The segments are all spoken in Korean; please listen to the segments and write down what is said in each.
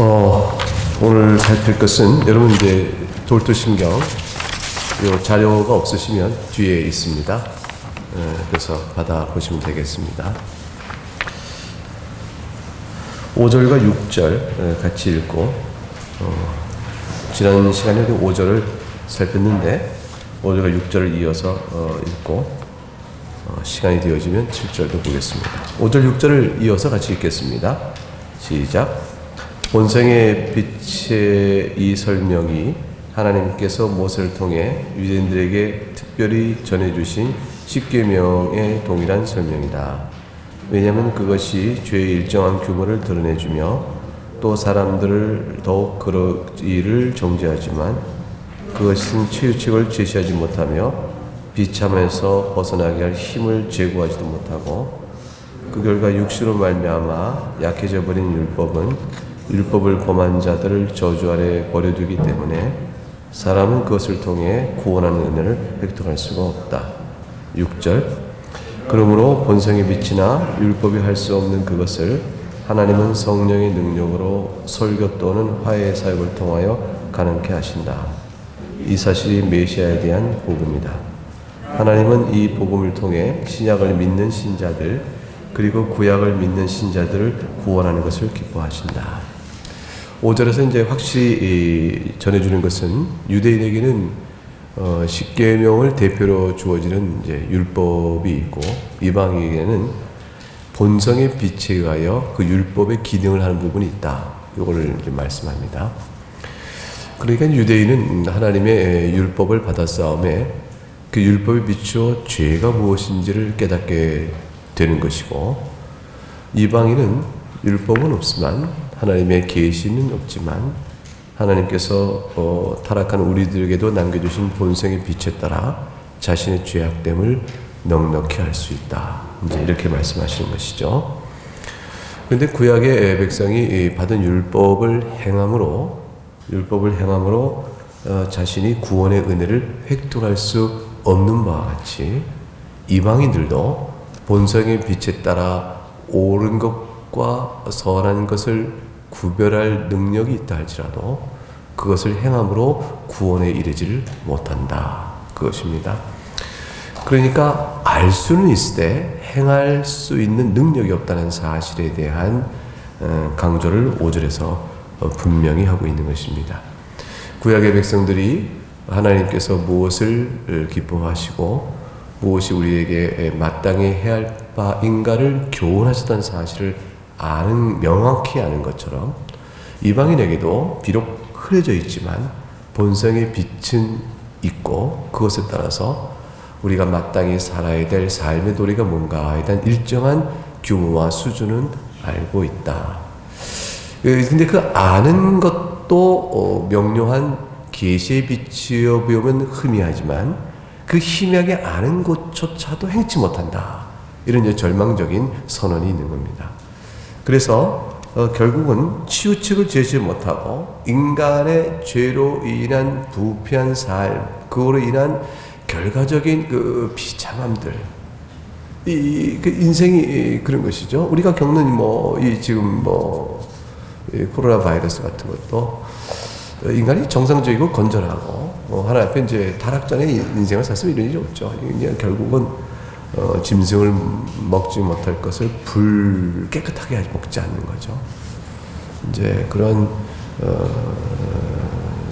오늘 살필 것은 여러분 이제 돌토신경 요 자료가 없으시면 뒤에 있습니다. 그래서 받아 보시면 되겠습니다. 5절과 6절 같이 읽고 지난 시간에 5절을 살폈는데 5절과 6절을 이어서 읽고 시간이 되어지면 7절도 보겠습니다. 5절 6절을 이어서 같이 읽겠습니다. 시작. 본성의 빛의 이 설명이 하나님께서 모세를 통해 유대인들에게 특별히 전해주신 십계명의 동일한 설명이다. 왜냐하면 그것이 죄의 일정한 규모를 드러내주며 또 사람들을 더욱 그러기를 정죄하지만 그것은 치유책을 제시하지 못하며 비참에서 벗어나게 할 힘을 제공하지도 못하고 그 결과 육신으로 말미암아 약해져 버린 율법을 범한 자들을 저주 아래 버려두기 때문에 사람은 그것을 통해 구원하는 은혜를 획득할 수가 없다. 6절. 그러므로 본성의 빛이나 율법이 할 수 없는 그것을 하나님은 성령의 능력으로 설교 또는 화해의 사역을 통하여 가능케 하신다. 이 사실이 메시아에 대한 복음이다. 하나님은 이 복음을 통해 신약을 믿는 신자들 그리고 구약을 믿는 신자들을 구원하는 것을 기뻐하신다. 5절에서 이제 확실히 전해주는 것은 유대인에게는 십계명을 대표로 주어지는 이제 율법이 있고 이방인에게는 본성의 빛에 의하여 그 율법의 기능을 하는 부분이 있다. 이걸 이제 말씀합니다. 그러니까 유대인은 하나님의 율법을 받았사오매 그 율법에 비추어 죄가 무엇인지를 깨닫게 되는 것이고 이방인은 율법은 없지만 하나님의 계시는 없지만 하나님께서 타락한 우리들에게도 남겨주신 본성의 빛에 따라 자신의 죄악됨을 넉넉히 알 수 있다. 이제 이렇게 말씀하시는 것이죠. 그런데 구약의 백성이 받은 율법을 행함으로 자신이 구원의 은혜를 획득할 수 없는 바와 같이 이방인들도 본성의 빛에 따라 옳은 것과 선한 것을 구별할 능력이 있다 할지라도 그것을 행함으로 구원에 이르지를 못한다. 그것입니다. 그러니까 알 수는 있으되 행할 수 있는 능력이 없다는 사실에 대한 강조를 5절에서 분명히 하고 있는 것입니다. 구약의 백성들이 하나님께서 무엇을 기뻐하시고 무엇이 우리에게 마땅히 해야 할 바인가를 교훈하셨다는 사실을 명확히 아는 것처럼 이방인에게도 비록 흐려져 있지만 본성의 빛은 있고 그것에 따라서 우리가 마땅히 살아야 될 삶의 도리가 뭔가에 대한 일정한 규모와 수준은 알고 있다. 근데 그 아는 것도 명료한 계시의 빛이어 보면 희미하지만 그 희미하게 아는 것조차도 행치 못한다. 이런 이제 절망적인 선언이 있는 겁니다. 그래서 결국은 치유책을 제시 못하고 인간의 죄로 인한 부패한 삶, 그거로 인한 결과적인 그 비참함들, 그 인생이 그런 것이죠. 우리가 겪는 지금 코로나 바이러스 같은 것도 인간이 정상적이고 건전하고 하나 앞에 이제 타락전의 인생을 살았으면 이런 일이 없죠. 그냥 결국은 짐승을 먹지 못할 것을 깨끗하게 먹지 않는 거죠. 이제 그런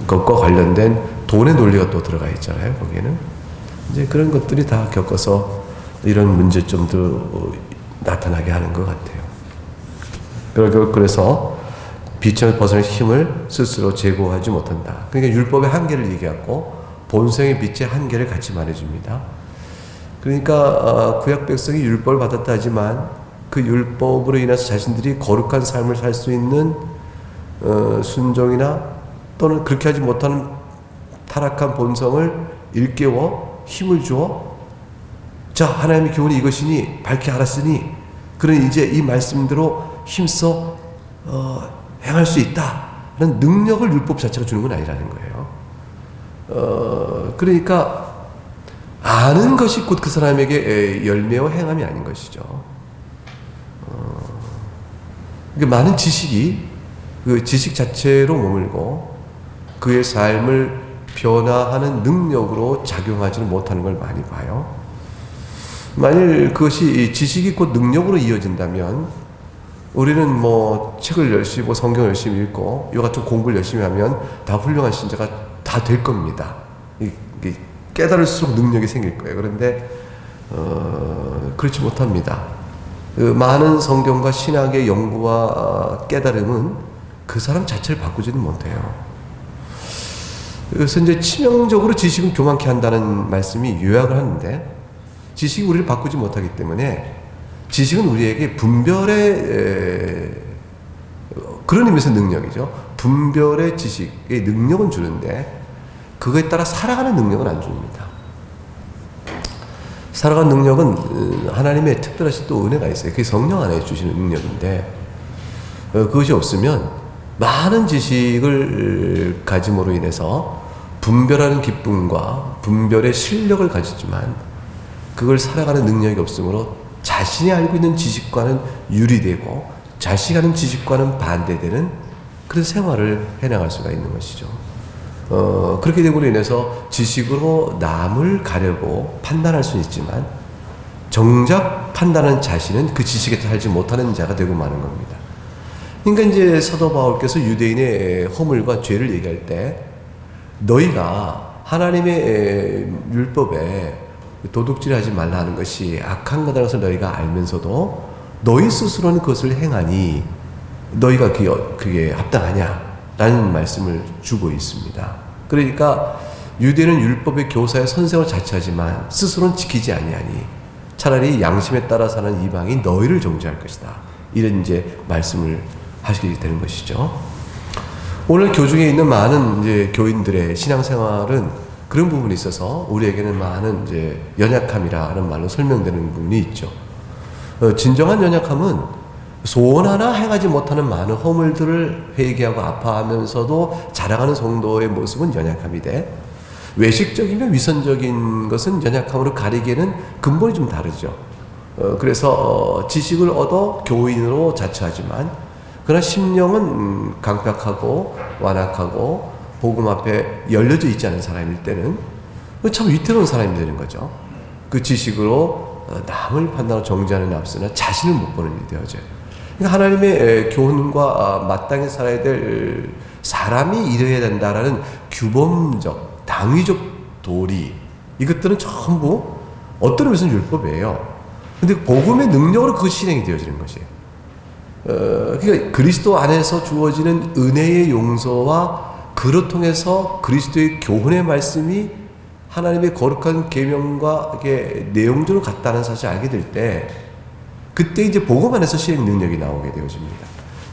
것과 관련된 돈의 논리가 또 들어가 있잖아요. 거기에는 이제 그런 것들이 다 겪어서 이런 문제점도 나타나게 하는 것 같아요. 그래서 빛을 벗어날 힘을 스스로 제고하지 못한다. 그러니까 율법의 한계를 얘기하고 본성의 빛의 한계를 같이 말해줍니다. 그러니까 구약 백성이 율법을 받았다 하지만 그 율법으로 인해서 자신들이 거룩한 삶을 살 수 있는 순종이나 또는 그렇게 하지 못하는 타락한 본성을 일깨워 힘을 주어 자 하나님의 교훈이 이것이니 밝게 알았으니 그런 이제 이 말씀대로 힘써 행할 수 있다는 능력을 율법 자체가 주는 건 아니라는 거예요. 그러니까 아는 것이 곧 그 사람에게 열매와 행함이 아닌 것이죠. 많은 지식이 그 지식 자체로 머물고 그의 삶을 변화하는 능력으로 작용하지는 못하는 걸 많이 봐요. 만일 그것이 지식이 곧 능력으로 이어진다면 우리는 뭐 책을 열심히 성경을 열심히 읽고 이와 같은 공부를 열심히 하면 다 훌륭한 신자가 다 될 겁니다. 깨달을수록 능력이 생길 거예요. 그런데 그렇지 못합니다. 그 많은 성경과 신학의 연구와 깨달음은 그 사람 자체를 바꾸지는 못해요. 그래서 이제 치명적으로 지식은 교만케 한다는 말씀이 요약을 하는데, 지식이 우리를 바꾸지 못하기 때문에 지식은 우리에게 분별의 그런 의미에서 능력이죠. 분별의 지식의 능력은 주는데 그거에 따라 살아가는 능력은 안 줍니다. 살아가는 능력은 하나님의 특별하신 또 은혜가 있어요. 그게 성령 안에 주시는 능력인데 그것이 없으면 많은 지식을 가짐으로 인해서 분별하는 기쁨과 분별의 실력을 가지지만 그걸 살아가는 능력이 없으므로 자신이 알고 있는 지식과는 유리되고 자신이 아는 지식과는 반대되는 그런 생활을 해나갈 수가 있는 것이죠. 그렇게 됨으로 인해서 지식으로 남을 가려고 판단할 수는 있지만 정작 판단하는 자신은 그 지식에 살지 못하는 자가 되고 마는 겁니다. 그러니까 이제 사도 바울께서 유대인의 허물과 죄를 얘기할 때 너희가 하나님의 율법에 도둑질하지 말라 하는 것이 악한 거다라는 것을 너희가 알면서도 너희 스스로는 그것을 행하니 너희가 그게 합당하냐라는 말씀을 주고 있습니다. 그러니까 유대인은 율법의 교사의 선생을 자처하지만 스스로는 지키지 아니하니 차라리 양심에 따라 사는 이방이 너희를 정죄할 것이다. 이런 이제 말씀을 하시게 되는 것이죠. 오늘 교중에 있는 많은 이제 교인들의 신앙생활은 그런 부분이 있어서 우리에게는 많은 이제 연약함이라는 말로 설명되는 부분이 있죠. 진정한 연약함은 소원 하나 행하지 못하는 많은 허물들을 회개하고 아파하면서도 자랑하는 성도의 모습은 연약함이 돼. 외식적이며 위선적인 것은 연약함으로 가리기에는 근본이 좀 다르죠. 그래서 지식을 얻어 교인으로 자처하지만 그러나 심령은 강팍하고 완악하고 복음 앞에 열려져 있지 않은 사람일 때는 참 위태로운 사람이 되는 거죠. 그 지식으로 남을 판단하고 정죄하는 앞서나 자신을 못 보는 일이 되어져요. 그러니까 하나님의 교훈과 마땅히 살아야 될 사람이 이래야 된다라는 규범적, 당위적 도리, 이것들은 전부 어떤 의미에서는 율법이에요. 근데 복음의 능력으로 그 실행이 되어지는 것이에요. 그러니까 그리스도 안에서 주어지는 은혜의 용서와 그로 통해서 그리스도의 교훈의 말씀이 하나님의 거룩한 계명과 내용적으로 같다는 사실을 알게 될 때 그때 이제 복음 안에서 실행 능력이 나오게 되어집니다.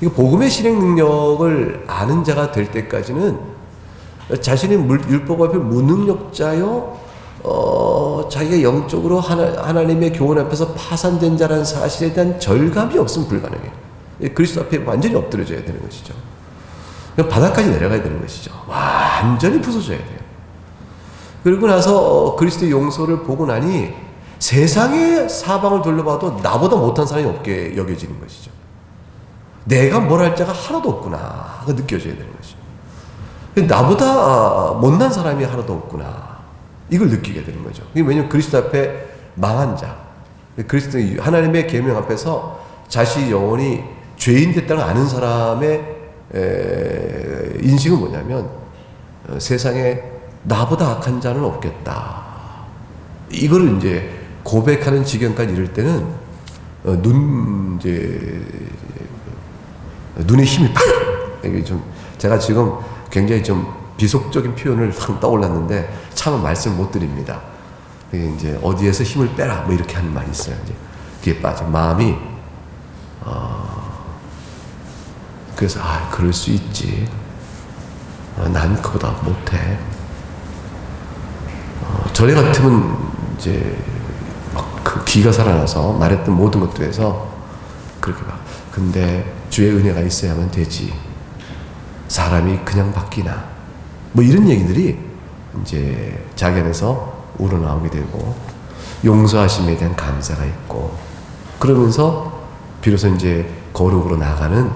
이거 복음의 실행 능력을 아는 자가 될 때까지는 자신이 율법 앞에 무능력자요, 자기가 영적으로 하나님의 교훈 앞에서 파산된 자라는 사실에 대한 절감이 없으면 불가능해요. 그리스도 앞에 완전히 엎드려져야 되는 것이죠. 바닥까지 내려가야 되는 것이죠. 완전히 부서져야 돼요. 그리고 나서 그리스도의 용서를 보고 나니 세상의 사방을 둘러봐도 나보다 못한 사람이 없게 여겨지는 것이죠. 내가 뭘 할 자가 하나도 없구나 그 느껴져야 되는 것이죠. 나보다 못난 사람이 하나도 없구나 이걸 느끼게 되는 거죠. 왜냐하면 그리스도 앞에 망한 자, 그리스도 하나님의 계명 앞에서 자신이 영원히 죄인 됐다는 아는 사람의 인식은 뭐냐면 세상에 나보다 악한 자는 없겠다. 이거를 이제 고백하는 지경까지 이를 때는 눈에 힘이 팍! 이게 좀 제가 지금 굉장히 좀 비속적인 표현을 떠올랐는데 참 말씀을 못 드립니다. 이제 어디에서 힘을 빼라 뭐 이렇게 하는 말이 있어요. 이제 뒤에 빠져 마음이 그래서 그럴 수 있지. 난 그보다 못해. 전에 같으면 이제 막 그 기가 살아나서 말했던 모든 것들에서 그렇게 막 근데 주의 은혜가 있어야만 되지. 사람이 그냥 바뀌나. 뭐 이런 얘기들이 이제 자기 안에서 우러나오게 되고 용서하심에 대한 감사가 있고 그러면서 비로소 이제 거룩으로 나가는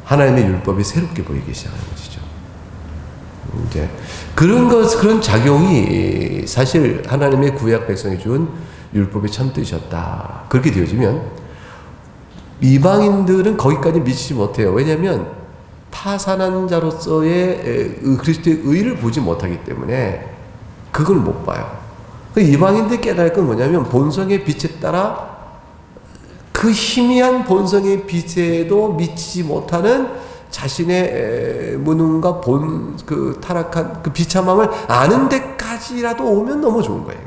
하나님의 율법이 새롭게 보이기 시작하는 것이죠. 이제 그런 작용이 사실 하나님의 구약 백성이 준 율법의 참 뜻이었다. 그렇게 되어지면 이방인들은 거기까지 미치지 못해요. 왜냐하면 파산한 자로서의 그리스도의 의를 보지 못하기 때문에 그걸 못 봐요. 이방인들이 깨달을 건 뭐냐면 본성의 빛에 따라 그 희미한 본성의 빛에도 미치지 못하는 자신의 무능과 그 타락한 그 비참함을 아는 데까지라도 오면 너무 좋은 거예요.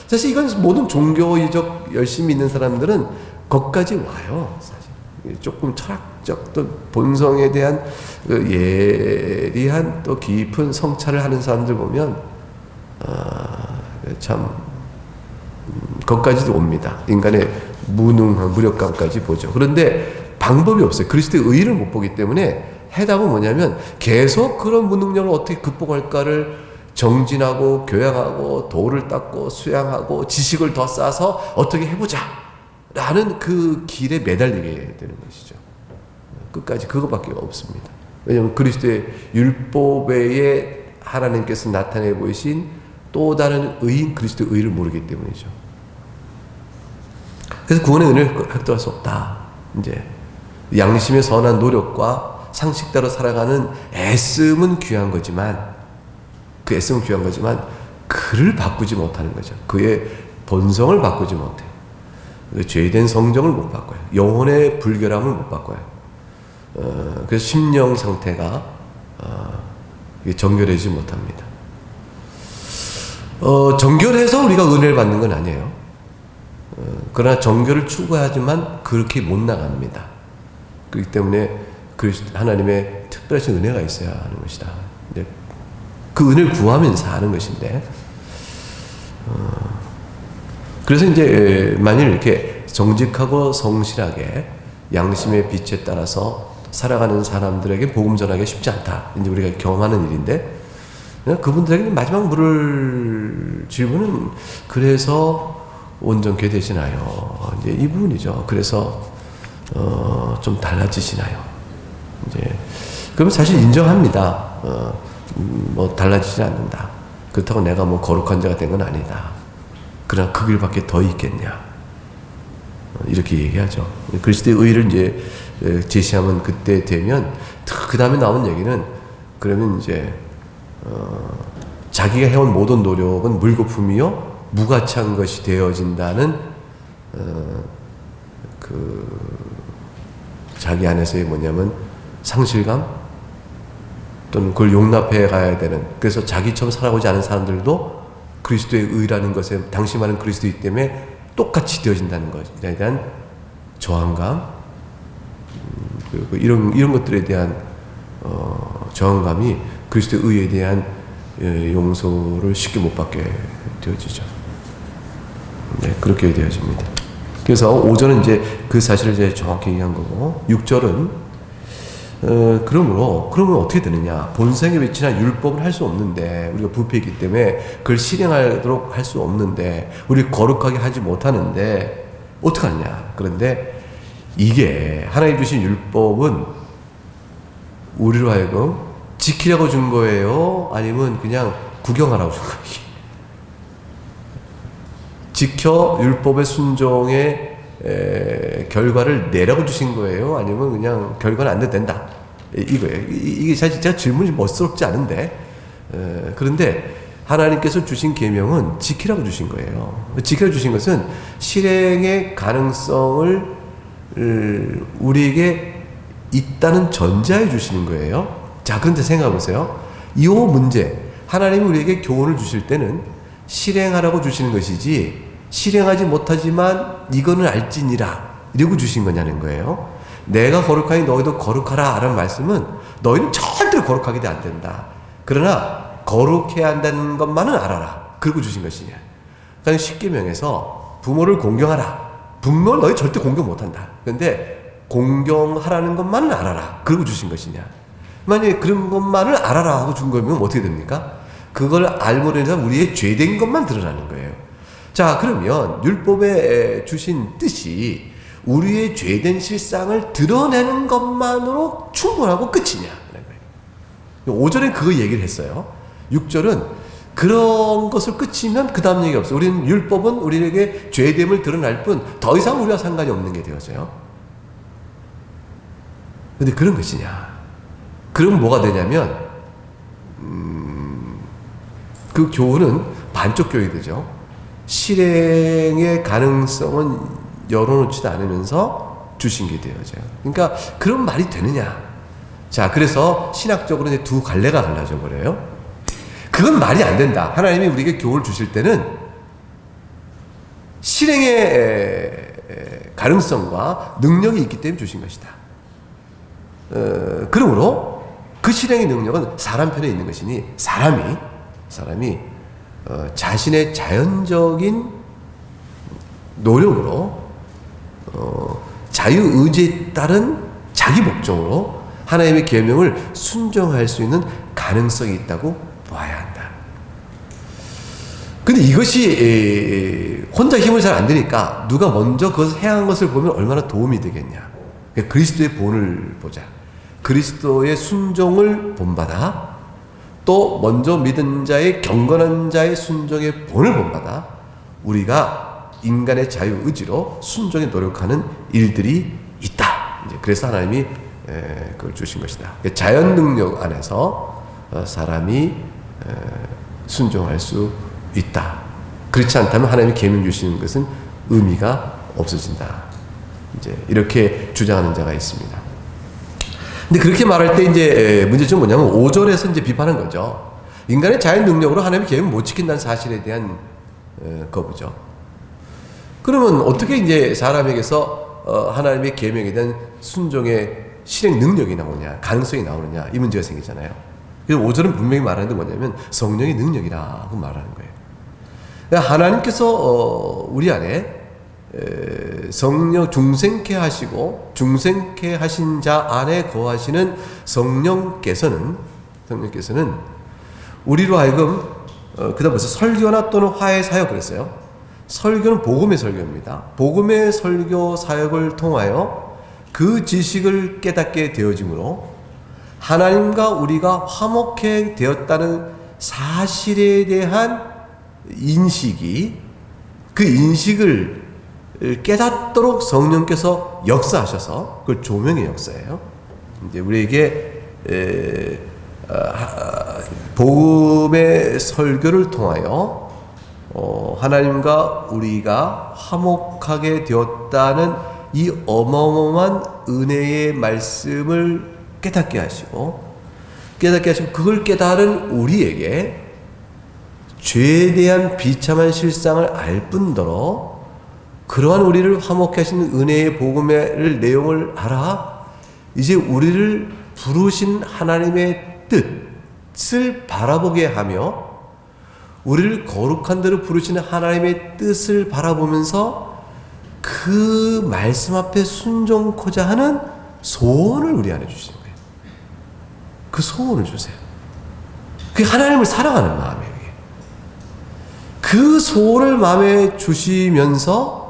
사실 이건 모든 종교의적 열심히 있는 사람들은 거기까지 와요. 사실 조금 철학적 또 본성에 대한 그 예리한 또 깊은 성찰을 하는 사람들 보면 참 거기까지도 옵니다. 인간의 무능한 무력감까지 보죠. 그런데 방법이 없어요. 그리스도의 의의를 못 보기 때문에 해답은 뭐냐면 계속 그런 무능력을 어떻게 극복할까를 정진하고 교양하고 도를 닦고 수양하고 지식을 더 쌓아서 어떻게 해보자 라는 그 길에 매달리게 되는 것이죠. 끝까지 그것밖에 없습니다. 왜냐하면 그리스도의 율법 외에 하나님께서 나타내 보이신 또 다른 의인 그리스도의 의를 모르기 때문이죠. 그래서 구원의 은혜를 획득할 수 없다. 이제 양심의 선한 노력과 상식대로 살아가는 애씀은 귀한 거지만 그 애씀은 귀한 거지만 그를 바꾸지 못하는 거죠. 그의 본성을 바꾸지 못해요. 죄된 성정을 못 바꿔요. 영혼의 불결함을 못 바꿔요. 그래서 심령 상태가 정결해지지 못합니다. 정결해서 우리가 은혜를 받는 건 아니에요. 그러나 정결을 추구하지만 그렇게 못 나갑니다. 그렇기 때문에 하나님의 특별하신 은혜가 있어야 하는 것이다. 그 은혜를 구하면서 하는 것인데, 그래서 이제 만일 이렇게 정직하고 성실하게 양심의 빛에 따라서 살아가는 사람들에게 복음 전하기가 쉽지 않다. 이제 우리가 경험하는 일인데, 그분들에게 마지막 물을 질문은 그래서 온전케 되시나요? 이제 이 부분이죠. 그래서 좀 달라지시나요? 이제 그러면 사실 인정합니다. 뭐 달라지지 않는다. 그렇다고 내가 뭐 거룩한 자가 된 건 아니다. 그러나 그 길밖에 더 있겠냐? 이렇게 얘기하죠. 그리스도의 의를 이제 제시하면 그때 되면 그 다음에 나온 얘기는 그러면 이제 자기가 해온 모든 노력은 물거품이요 무가치한 것이 되어진다는 그 자기 안에서의 뭐냐면 상실감 또는 그걸 용납해 가야 되는, 그래서 자기처럼 살아오지 않은 사람들도 그리스도의 의라는 것에 당시 말은 그리스도이기 때문에 똑같이 되어진다는 것에 대한 저항감, 그리고 이런 것들에 대한 저항감이 그리스도의 의에 대한 용서를 쉽게 못 받게 되어지죠. 네, 그렇게 되어집니다. 그래서 5절은 이제 그 사실을 이제 정확히 얘기한 거고, 6절은 그러면 어떻게 되느냐? 본성의 빛이나 율법을 할 수 없는데, 우리가 부패이기 때문에 그걸 실행하도록 할 수 없는데, 우리 거룩하게 하지 못하는데 어떡하냐? 그런데 이게 하나님 주신 율법은 우리로 하여금 지키려고 준 거예요? 아니면 그냥 구경하라고 준 거예요? 지켜 율법의 순종의 결과를 내라고 주신 거예요? 아니면 그냥 결과는 안 돼도 된다? 이거예요. 이게 사실 제가 질문이 멋스럽지 않은데, 그런데 하나님께서 주신 계명은 지키라고 주신 거예요. 지키라고 주신 것은 실행의 가능성을 우리에게 있다는 전제하에 주시는 거예요. 자, 그런데 생각해 보세요. 이 문제, 하나님이 우리에게 교훈을 주실 때는 실행하라고 주시는 것이지, 실행하지 못하지만 이거는 알지니라 이러고 주신 거냐는 거예요. 내가 거룩하니 너희도 거룩하라 라는 말씀은 너희는 절대로 거룩하게 안 된다. 그러나 거룩해야 한다는 것만은 알아라. 그러고 주신 것이냐. 그러니까 십계명에서 부모를 공경하라. 부모를 너희 절대 공경 못한다. 그런데 공경하라는 것만은 알아라. 그러고 주신 것이냐. 만약에 그런 것만을 알아라 하고 준 거면 어떻게 됩니까? 그걸 알므로 인해서 우리의 죄된 것만 드러나는 거예요. 자, 그러면 율법에 주신 뜻이 우리의 죄된 실상을 드러내는 것만으로 충분하고 끝이냐. 5절엔 그거 얘기를 했어요. 6절은 그런 것을 끝이면 그 다음 얘기가 없어요. 우리는 율법은 우리에게 죄됨을 드러날 뿐 더 이상 우리와 상관이 없는 게 되어져요. 근데 그런 것이냐. 그럼 뭐가 되냐면 그 교훈은 반쪽 교육이 되죠. 실행의 가능성은 열어놓지도 않으면서 주신 게 되어져요. 그러니까 그런 말이 되느냐. 자, 그래서 신학적으로 이제 두 갈래가 갈라져 버려요. 그건 말이 안 된다. 하나님이 우리에게 교훈을 주실 때는 실행의 가능성과 능력이 있기 때문에 주신 것이다. 그러므로 그 실행의 능력은 사람 편에 있는 것이니 사람이 자신의 자연적인 노력으로 자유의지에 따른 자기 목적으로 하나님의 계명을 순종할 수 있는 가능성이 있다고 봐야 한다. 근데 이것이 혼자 힘을 잘 안 되니까 누가 먼저 그것을 행한 것을 보면 얼마나 도움이 되겠냐. 그리스도의 본을 보자. 그리스도의 순종을 본받아 또 먼저 믿은 자의 경건한 자의 순종의 본을 본받아 우리가 인간의 자유의지로 순종에 노력하는 일들이 있다. 이제 그래서 하나님이 그걸 주신 것이다. 자연 능력 안에서 사람이 순종할 수 있다. 그렇지 않다면 하나님이 계명 주시는 것은 의미가 없어진다. 이제 이렇게 주장하는 자가 있습니다. 근데 그렇게 말할 때 이제 문제점은 뭐냐면 5절에서 이제 비판한 거죠. 인간의 자연 능력으로 하나님의 계명 못 지킨다는 사실에 대한 거부죠. 그러면 어떻게 이제 사람에게서 하나님의 계명에 대한 순종의 실행 능력이 나오냐, 가능성이 나오느냐, 이 문제가 생기잖아요. 그래서 5절은 분명히 말하는 게 뭐냐면 성령의 능력이라고 말하는 거예요. 그러니까 하나님께서 우리 안에 성령 중생케 하시고 중생케 하신 자 안에 거하시는 성령께서는 우리로 하여금 그다음 벌써 설교나 또는 화해 사역 그랬어요. 설교는 복음의 설교입니다. 복음의 설교 사역을 통하여 그 지식을 깨닫게 되어지므로 하나님과 우리가 화목해 되었다는 사실에 대한 인식이 그 인식을 깨닫도록 성령께서 역사하셔서 그걸 조명의 역사예요. 이제 우리에게 복음의 설교를 통하여 하나님과 우리가 화목하게 되었다는 이 어마어마한 은혜의 말씀을 깨닫게 하시고 그걸 깨달은 우리에게 죄에 대한 비참한 실상을 알 뿐더러 그러한 우리를 화목케 하시는 은혜의 복음의 내용을 알아 이제 우리를 부르신 하나님의 뜻을 바라보게 하며 우리를 거룩한 대로 부르시는 하나님의 뜻을 바라보면서 그 말씀 앞에 순종코자 하는 소원을 우리 안에 주시는 거예요. 그 소원을 주세요. 그게 하나님을 사랑하는 마음이에요. 그 소원을 마음에 주시면서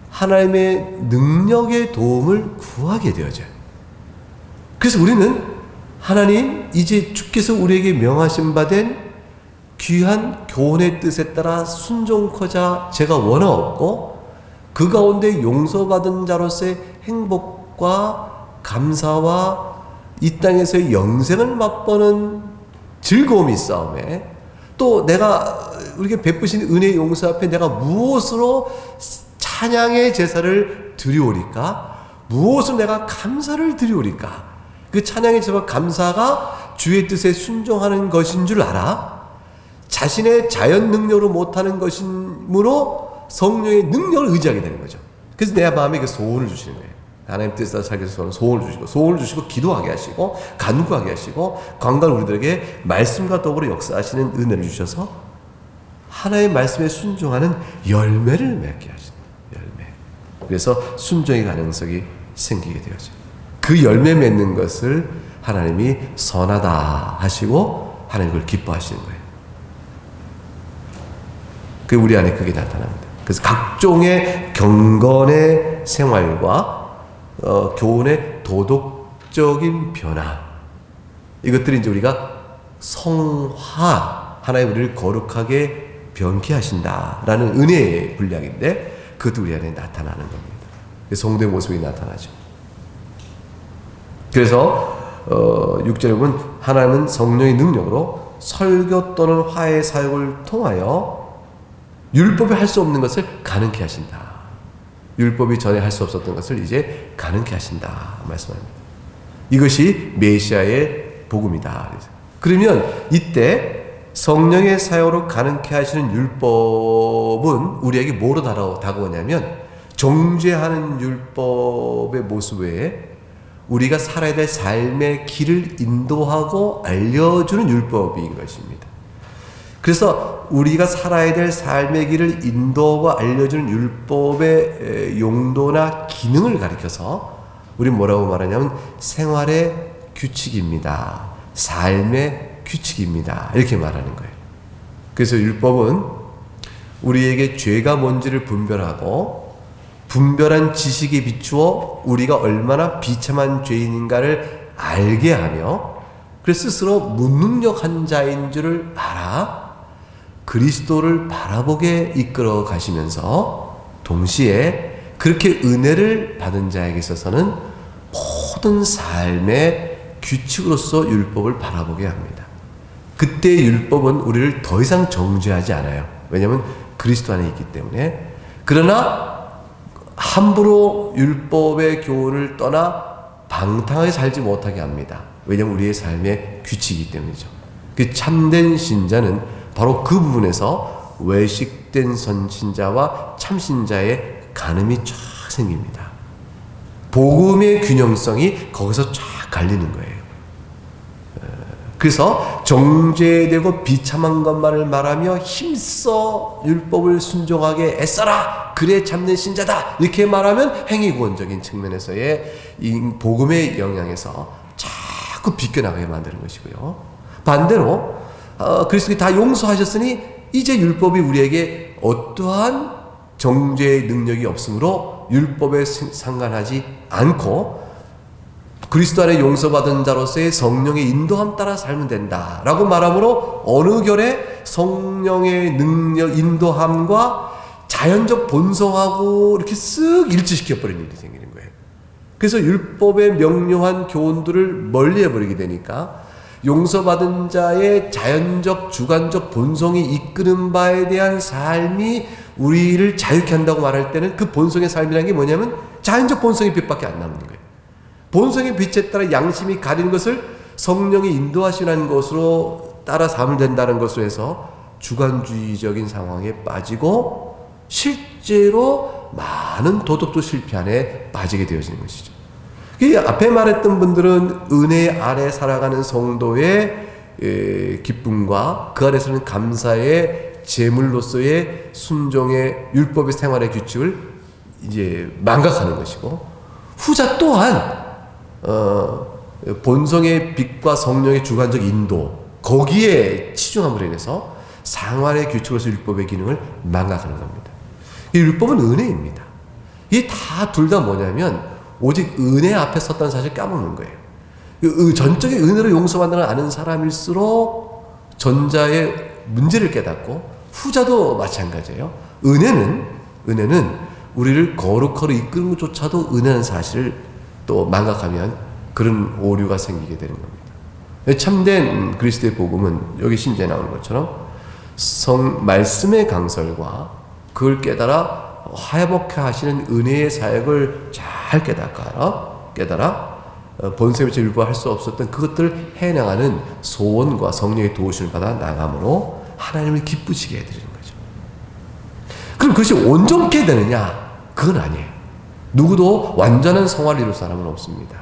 하나님의 능력의 도움을 구하게 되어져요. 그래서 우리는 하나님 이제 주께서 우리에게 명하신 바 된 귀한 교훈의 뜻에 따라 순종코자 제가 원하옵고 그 가운데 용서받은 자로서의 행복과 감사와 이 땅에서의 영생을 맛보는 즐거움이 있사오매 또 내가 우리에게 베푸신 은혜의 용서 앞에 내가 무엇으로 찬양의 제사를 드리오리까? 무엇으로 내가 감사를 드리오리까? 그 찬양의 제사와 감사가 주의 뜻에 순종하는 것인 줄 알아? 자신의 자연 능력으로 못하는 것이므로 성령의 능력을 의지하게 되는 거죠. 그래서 내 마음에 그 소원을 주시는 거예요. 하나님 뜻에 따라 살기 위해서 소원을 주시고 기도하게 하시고 간구하게 하시고 관관 우리들에게 말씀과 더불어 역사하시는 은혜를 주셔서 하나의 말씀에 순종하는 열매를 맺게 하시는 열매. 그래서 순종의 가능성이 생기게 되어져. 그 열매 맺는 것을 하나님이 선하다 하시고 하나님 그걸 기뻐하시는 거예요. 그 우리 안에 그게 나타납니다. 그래서 각종의 경건의 교훈의 생활과 교훈의 도덕적인 변화, 이것들이 이제 우리가 성화, 하나님 우리를 거룩하게 변케 하신다라는 은혜의 분량인데 그것도 우리 안에 나타나는 겁니다. 성도의 모습이 나타나죠. 그래서 6절에 보면 하나님은 성령의 능력으로 설교 또는 화해 사역을 통하여 율법이 할 수 없는 것을 가능케 하신다. 율법이 전에 할 수 없었던 것을 이제 가능케 하신다 말씀합니다. 이것이 메시아의 복음이다. 그러면 이때 성령의 사역으로 가능케 하시는 율법은 우리에게 뭐로 다가오냐면 정죄하는 율법의 모습 외에 우리가 살아야 될 삶의 길을 인도하고 알려주는 율법인 것입니다. 그래서 우리가 살아야 될 삶의 길을 인도하고 알려주는 율법의 용도나 기능을 가리켜서 우리는 뭐라고 말하냐면 생활의 규칙입니다. 삶의 규칙입니다. 이렇게 말하는 거예요. 그래서 율법은 우리에게 죄가 뭔지를 분별하고 분별한 지식에 비추어 우리가 얼마나 비참한 죄인인가를 알게 하며 그래서 스스로 무능력한 자인 줄을 알아 그리스도를 바라보게 이끌어 가시면서 동시에 그렇게 은혜를 받은 자에게 있어서는 모든 삶의 규칙으로서 율법을 바라보게 합니다. 그때의 율법은 우리를 더 이상 정죄하지 않아요. 왜냐하면 그리스도 안에 있기 때문에. 그러나 함부로 율법의 교훈을 떠나 방탕하게 살지 못하게 합니다. 왜냐하면 우리의 삶의 규칙이기 때문이죠. 그 참된 신자는 바로 그 부분에서 외식된 선신자와 참신자의 가늠이 쫙 생깁니다. 복음의 균형성이 거기서 쫙 갈리는 거예요. 그래서 정죄되고 비참한 것만을 말하며 힘써 율법을 순종하게 애써라 그래 참된 신자다 이렇게 말하면 행위구원적인 측면에서의 이 복음의 영향에서 자꾸 비껴나가게 만드는 것이고요. 반대로 그리스도께 다 용서하셨으니 이제 율법이 우리에게 어떠한 정죄의 능력이 없으므로 율법에 상관하지 않고 그리스도 안에 용서받은 자로서의 성령의 인도함 따라 살면 된다 라고 말하므로 어느 결에 성령의 능력 인도함과 자연적 본성하고 이렇게 쓱 일치시켜버리는 일이 생기는 거예요. 그래서 율법의 명료한 교훈들을 멀리해버리게 되니까 용서받은 자의 자연적 주관적 본성이 이끄는 바에 대한 삶이 우리를 자유케 한다고 말할 때는 그 본성의 삶이라는 게 뭐냐면 자연적 본성의 빛밖에 안 남는 거예요. 본성의 빛에 따라 양심이 가리는 것을 성령이 인도하시는 것으로 따라 삼을 된다는 것으로 해서 주관주의적인 상황에 빠지고 실제로 많은 도덕적 실패 안에 빠지게 되어지는 것이죠. 앞에 말했던 분들은 은혜 아래 살아가는 성도의 기쁨과 그 안에서는 감사의 제물로서의 순종의 율법의 생활의 규칙을 이제 망각하는 것이고 후자 또한 본성의 빛과 성령의 주관적 인도 거기에 치중함으로 인해서 생활의 규칙으로서 율법의 기능을 망각하는 겁니다. 이 율법은 은혜입니다. 이게 다 둘 다 뭐냐면 오직 은혜 앞에 섰다는 사실을 까먹는 거예요. 전적인 은혜로 용서받는 걸 아는 사람일수록 전자의 문제를 깨닫고 후자도 마찬가지예요. 은혜는 우리를 거룩하로 이끄는 것조차도 은혜라는 사실을 또 망각하면 그런 오류가 생기게 되는 겁니다. 참된 그리스도의 복음은 여기 신제에 나오는 것처럼 말씀의 강설과 그걸 깨달아 화해복해 하시는 은혜의 사역을 잘 깨달아 본성의 빛에 율법할 수 없었던 그것들을 해나가는 소원과 성령의 도우심을 받아 나감으로 하나님을 기쁘시게 해드리는 거죠. 그럼 그것이 온전케 되느냐? 그건 아니에요. 누구도 완전한 성화를 이룰 사람은 없습니다.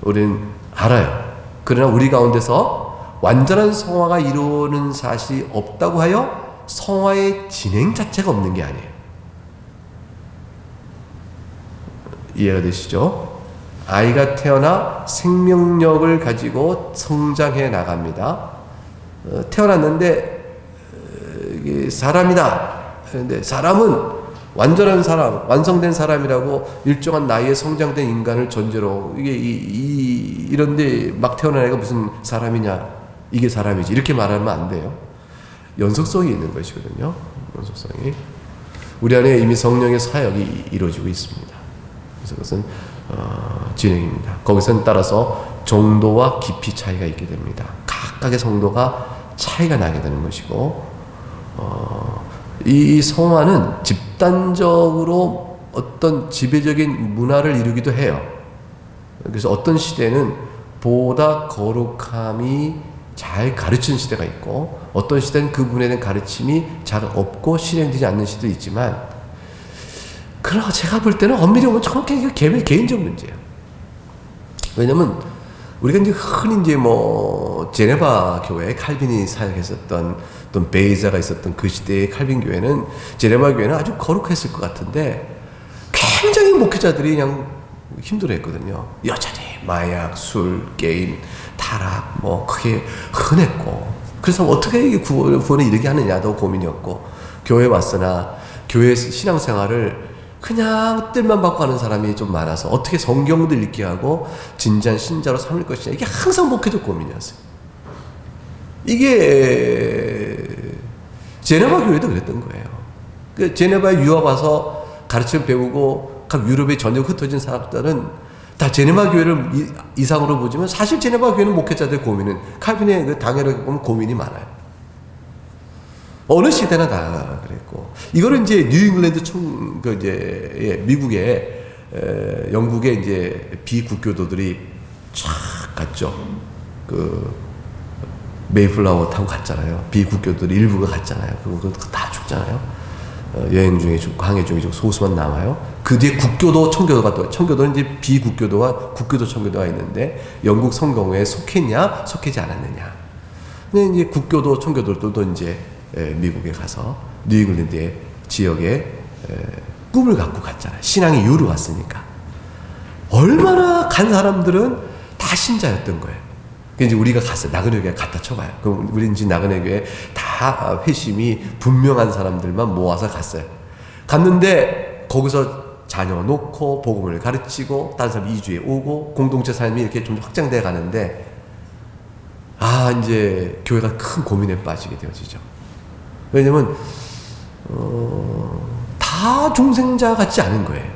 우리는 알아요. 그러나 우리 가운데서 완전한 성화가 이루어지는 사실이 없다고 하여 성화의 진행 자체가 없는 게 아니에요. 이해가 되시죠? 아이가 태어나 생명력을 가지고 성장해 나갑니다. 태어났는데 사람이다. 그런데 사람은 완전한 사람, 완성된 사람이라고 일정한 나이에 성장된 인간을 전제로 이게 이런데 막 태어난 애가 무슨 사람이냐, 이게 사람이지 이렇게 말하면 안 돼요. 연속성이 있는 것이거든요. 연속성이 우리 안에 이미 성령의 사역이 이루어지고 있습니다. 그래서 그것은 진행입니다. 거기서는 따라서 정도와 깊이 차이가 있게 됩니다. 각각의 성도가 차이가 나게 되는 것이고, 이 성화는 집단적으로 어떤 지배적인 문화를 이루기도 해요. 그래서 어떤 시대는 보다 거룩함이 잘 가르치는 시대가 있고, 어떤 시대는 그 부분에 대한 가르침이 잘 없고 실행되지 않는 시대도 있지만, 그러나 제가 볼 때는 엄밀히 보면 정확히 개인적 문제예요. 왜냐면 우리가 이제 흔히 이제 뭐 제네바 교회 칼빈이 사역했었던 또 베이자가 있었던 그 시대의 칼빈 교회는, 제네바 교회는 아주 거룩했을 것 같은데 굉장히 목회자들이 그냥 힘들어했거든요. 여전히 마약, 술, 게임, 타락 뭐 그게 흔했고, 그래서 어떻게 이게 구원에 이르게 하느냐도 고민이었고, 교회에 왔으나 교회 신앙생활을 그냥 뜻만 받고 하는 사람이 좀 많아서 어떻게 성경도 읽게 하고 진지한 신자로 삼을 것이냐, 이게 항상 목회적 고민이었어요. 이게 제네바 교회도 그랬던 거예요. 그 제네바에 유학 와서 가르침을 배우고 각 유럽에 전역 흩어진 사람들은 다 제네바 교회를 이상으로 보지만, 사실 제네바 교회는 목회자들의 고민은 칼빈의 그 당연하게 보면 고민이 많아요. 어느 시대나 다 그랬고, 이거를 이제 뉴잉글랜드 미국의 영국의 이제 비국교도들이 쫙 갔죠. 그 메이플라워 타고 갔잖아요. 비국교도들이 일부가 갔잖아요. 그거 다 죽잖아요. 여행 중에 죽고 항해 중에 죽고 소수만 남아요. 그 뒤에 국교도, 청교도가 또, 청교도는 이제 비국교도와 국교도, 청교도가 있는데 영국 성공회에 속했냐, 속하지 않았느냐. 근데 이제 국교도, 청교도들도 이제 미국에 가서 뉴잉글랜드의 지역에 꿈을 갖고 갔잖아요. 신앙의 이유로 갔으니까. 얼마나 간 사람들은 다 신자였던 거예요. 이제 우리가 갔어요. 나그네 교회 갖다 쳐봐요. 그럼 우리 이제 나그네 교회 다 회심이 분명한 사람들만 모아서 갔어요. 갔는데 거기서 자녀 놓고 복음을 가르치고 다른 사람 2주에 오고 공동체 삶이 이렇게 좀 확장돼 가는데, 이제 교회가 큰 고민에 빠지게 되어지죠. 왜냐면 다 중생자 같지 않은 거예요.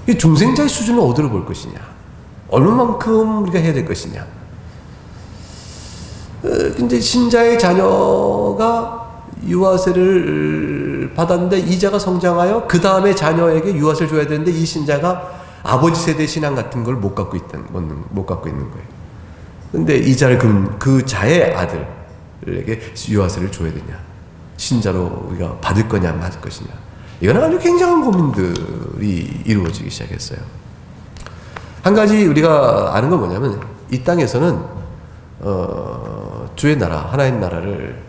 이 중생자의 수준을 어디로 볼 것이냐, 얼마만큼 우리가 해야 될 것이냐. 근데 신자의 자녀가 유아세를 받았는데 이자가 성장하여 그 다음에 자녀에게 유아세를 줘야 되는데, 이 신자가 아버지 세대 신앙 같은 걸 못 갖고 있는 거예요. 근데 이자를 그 자의 아들에게 유아세를 줘야 되냐, 신자로 우리가 받을 거냐 맞을 것이냐, 이거는 아주 굉장한 고민들이 이루어지기 시작했어요. 한 가지 우리가 아는 건 뭐냐면, 이 땅에서는 주의 나라, 하나님 나라를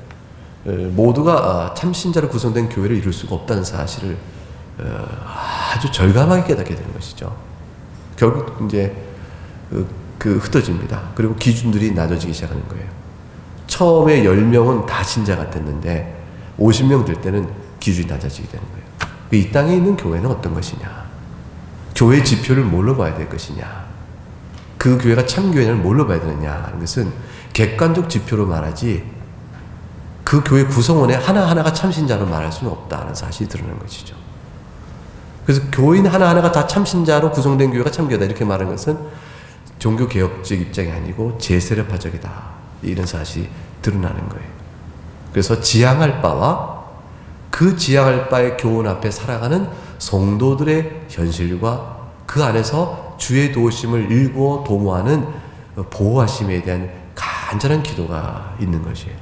모두가 참신자로 구성된 교회를 이룰 수가 없다는 사실을 아주 절감하게 깨닫게 되는 것이죠. 결국 이제 흩어집니다. 그리고 기준들이 낮아지기 시작하는 거예요. 처음에 10명은 다 신자가 됐는데 50명 될 때는 기준이 낮아지게 되는 거예요. 이 땅에 있는 교회는 어떤 것이냐, 교회 지표를 뭘로 봐야 될 것이냐, 그 교회가 참교회를 뭘로 봐야 되느냐 하는 것은 객관적 지표로 말하지, 그 교회 구성원의 하나하나가 참신자로 말할 수는 없다는 사실이 드러나는 것이죠. 그래서 교인 하나하나가 다 참신자로 구성된 교회가 참교회다 이렇게 말하는 것은 종교개혁적 입장이 아니고 제세례파적이다, 이런 사실이 드러나는 거예요. 그래서 지향할 바와 그 지향할 바의 교훈 앞에 살아가는 성도들의 현실과 그 안에서 주의 도우심을 일구어 도모하는 보호하심에 대한 간절한 기도가 있는 것이에요.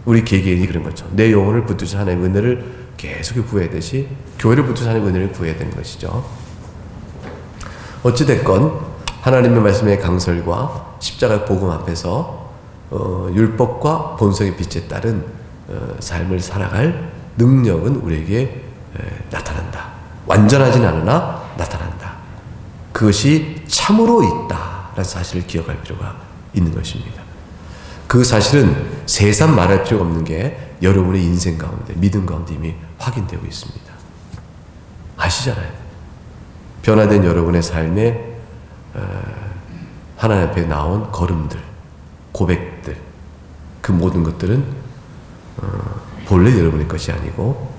우리 개개인이 그런 거죠. 내 영혼을 붙드신 하나님의 은혜를 계속 구해야되시, 교회를 붙드신 하나님의 은혜를 구해야 되는 것이죠. 어찌됐건 하나님의 말씀의 강설과 십자가의 복음 앞에서 율법과 본성의 빛에 따른 삶을 살아갈 능력은 우리에게 나타난다. 완전하진 않으나 나타난다. 그것이 참으로 있다라는 사실을 기억할 필요가 있는 것입니다. 그 사실은 새삼 말할 필요가 없는 게 여러분의 인생 가운데, 믿음 가운데 이미 확인되고 있습니다. 아시잖아요. 변화된 여러분의 삶에 하나님 앞에 나온 걸음들, 고백들, 그 모든 것들은 본래 여러분의 것이 아니고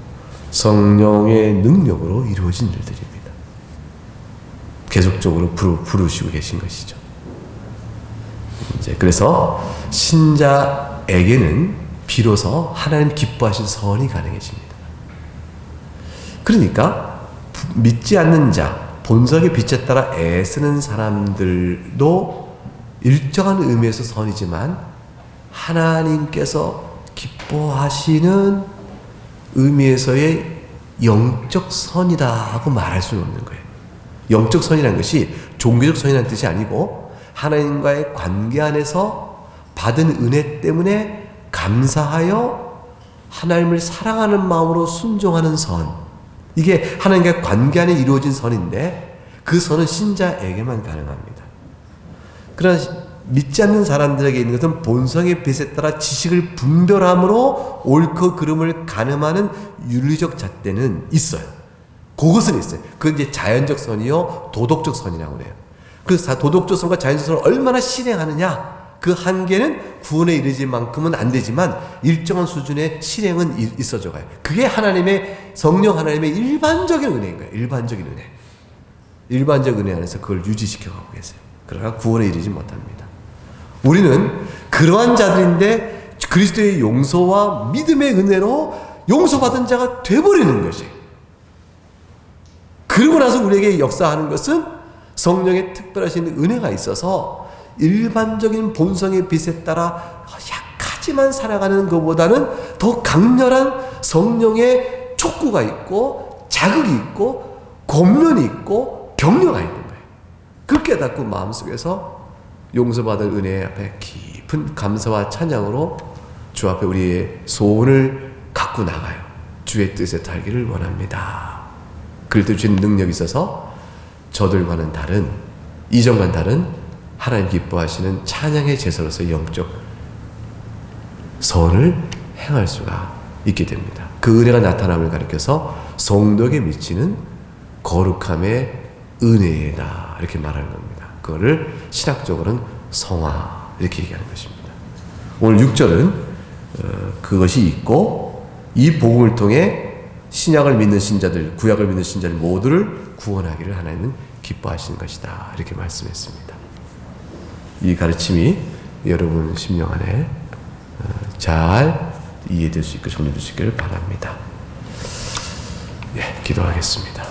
성령의 능력으로 이루어진 일들입니다. 계속적으로 부르시고 계신 것이죠. 이제 그래서 신자에게는 비로소 하나님 기뻐하신 선이 가능해집니다. 그러니까 믿지 않는 자, 본성의 빛에 따라 애쓰는 사람들도 일정한 의미에서 선이지만 하나님께서 기뻐하시는 의미에서의 영적 선이다 하고 말할 수는 없는 거예요. 영적 선이라는 것이 종교적 선이라는 뜻이 아니고 하나님과의 관계 안에서 받은 은혜 때문에 감사하여 하나님을 사랑하는 마음으로 순종하는 선, 이게 하나님과의 관계 안에 이루어진 선인데 그 선은 신자에게만 가능합니다. 그러나 믿지 않는 사람들에게 있는 것은 본성의 빛에 따라 지식을 분별함으로 옳고 그름을 가늠하는 윤리적 잣대는 있어요. 그것은 있어요. 그건 이제 자연적 선이요, 도덕적 선이라고 그래요. 그래서 도덕적 선과 자연적 선을 얼마나 실행하느냐, 그 한계는 구원에 이르질 만큼은 안 되지만 일정한 수준의 실행은 있어져 가요. 그게 하나님의, 성령 하나님의 일반적인 은혜인 거예요. 일반적인 은혜. 일반적 은혜 안에서 그걸 유지시켜 가고 계세요. 그러나 구원에 이르지 못합니다. 우리는 그러한 자들인데 그리스도의 용서와 믿음의 은혜로 용서받은 자가 돼버리는 것이. 그러고 나서 우리에게 역사하는 것은 성령의 특별하신 은혜가 있어서 일반적인 본성의 빛에 따라 약하지만 살아가는 것보다는 더 강렬한 성령의 촉구가 있고 자극이 있고 권면이 있고 격려가 있는 거예요. 그렇게 깨닫고 마음속에서 용서받을 은혜 앞에 깊은 감사와 찬양으로 주 앞에 우리의 소원을 갖고 나가요. 주의 뜻에 달기를 원합니다. 그럴 때 주신 능력이 있어서 저들과는 다른, 이전과는 다른 하나님 기뻐하시는 찬양의 제사로서 영적 선을 행할 수가 있게 됩니다. 그 은혜가 나타남을 가리켜서 성도에게 미치는 거룩함의 은혜다 이렇게 말하는 겁니다. 그거를 신학적으로는 성화 이렇게 얘기하는 것입니다. 오늘 6절은 그것이 있고 이 복음을 통해 신약을 믿는 신자들, 구약을 믿는 신자들 모두를 구원하기를 하나님은 기뻐하시는 것이다 이렇게 말씀했습니다. 이 가르침이 여러분 심령 안에 잘 이해될 수 있고 정리될 수 있기를 바랍니다. 예, 기도하겠습니다.